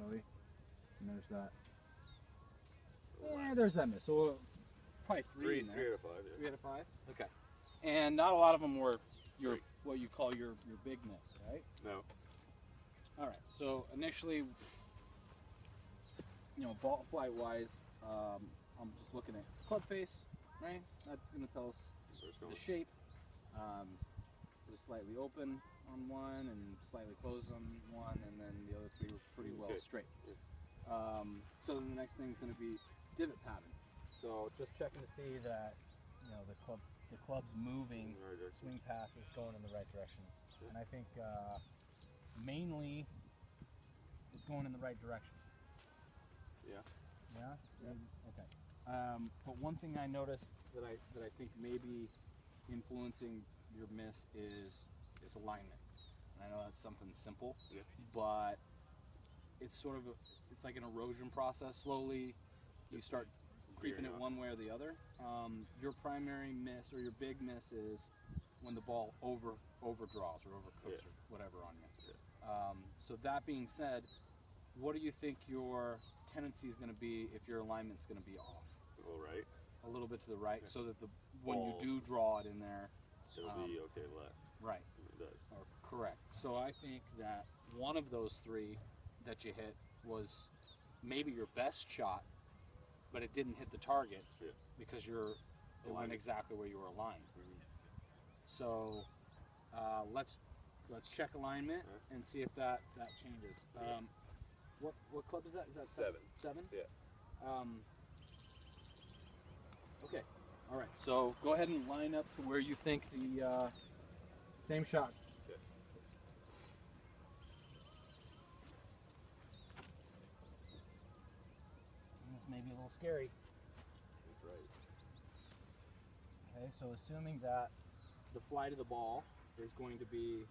Zoe. And there's that. Yeah, there's that miss. So probably three in there. 3 out of 5. Yeah. 3 out of 5. Okay. And not a lot of them were your what you call your big miss, right? No. All right. So initially, ball flight wise, I'm just looking at club face, right? That's going to tell us the shape. It was slightly open on one and slightly closed on one, and then the other 3 were pretty well straight. Yeah. So then the next thing is going to be divot pattern. So just checking to see that the club's moving, swing path is going in the right direction. And I think mainly it's going in the right direction. Yeah. Yeah? Okay. But one thing I noticed that I think may be influencing your miss is alignment. And I know that's something simple, but it's sort of it's like an erosion process. Slowly, you start creeping it one way or the other. Your primary miss or your big miss is when the ball overdraws or overcooks or whatever on you. Yeah. So that being said, what do you think your tendency is going to be if your alignment's going to be off? All right. A little bit to the right, so that when you do draw it in there, it'll be okay left. Right. It does. Or correct. So I think that one of those 3 that you hit was maybe your best shot, but it didn't hit the target because it went exactly where you were aligned. So let's check alignment and see if that changes. What club is that? Is that 7? 7? Yeah. Okay. All right. So go ahead and line up to where you think the same shot. Okay. This may be a little scary. That's right. Okay. So assuming that the flight of the ball is going to be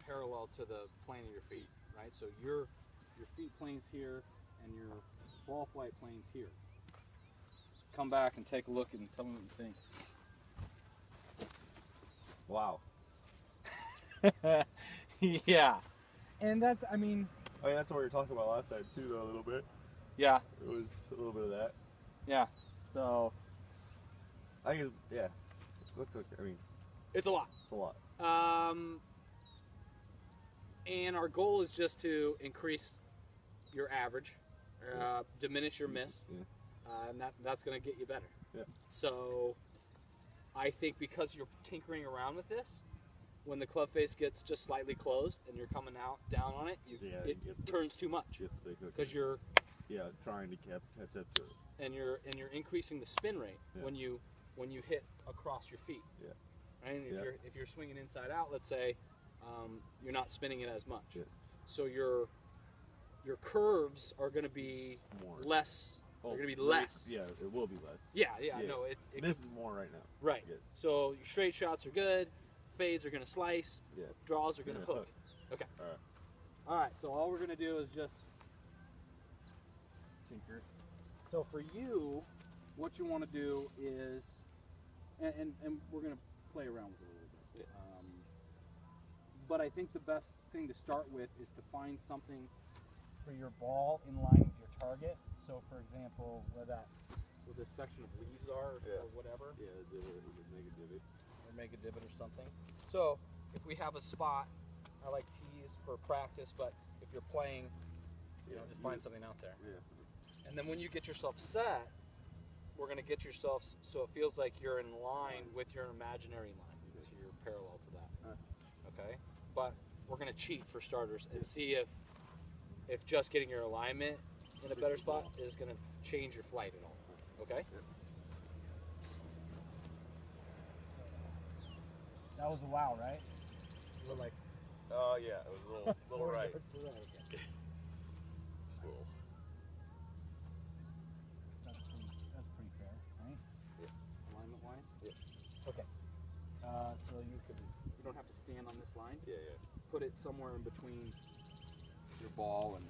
parallel to the plane of your feet, right? So your feet plane's here and your ball flight plane's here. So come back and take a look and tell me what you think. Wow. Yeah. And that's, I mean, that's what we were talking about last time too, though, a little bit. Yeah. It was a little bit of that. Yeah. So I guess, yeah. Looks okay. I mean, it's a lot. It's a lot. And our goal is just to increase your average, diminish your miss, and that's going to get you better. Yeah. So I think because you're tinkering around with this, when the club face gets just slightly closed and you're coming down on it, it turns too much because you're trying to catch up to it, and you're increasing the spin rate when you hit across your feet. Yeah. Right? And if you're swinging inside out, let's say, you're not spinning it as much. Yes. So your curves are going to be less. They're going to be less. Yeah, it will be less. Yeah. No, this is more right now. Right. Yes. So your straight shots are good. Fades are going to slice. Yeah. Draws are going to hook. Okay. All right. All right. So all we're going to do is just tinker. So for you, what you want to do is, and we're going to play around with it a little bit. Yeah. But I think the best thing to start with is to find something for your ball in line with your target. So for example, where this section of leaves are or whatever. Yeah, make a divot. Or make a divot or something. So if we have a spot, I like tees for practice, but if you're playing, just find something out there. Yeah. And then when you get yourself set, we're going to get yourself so it feels like you're in line with your imaginary line. So you're parallel to that. Okay? But we're going to cheat for starters and see if just getting your alignment in a better spot is going to change your flight at all. Okay? That was a wow, right? A little like. Oh yeah, it was a little right. Just a little. That's pretty fair, right? Yeah. Alignment line. Yeah. Okay. So you don't have to stand on this line. Yeah. Put it somewhere in between your ball and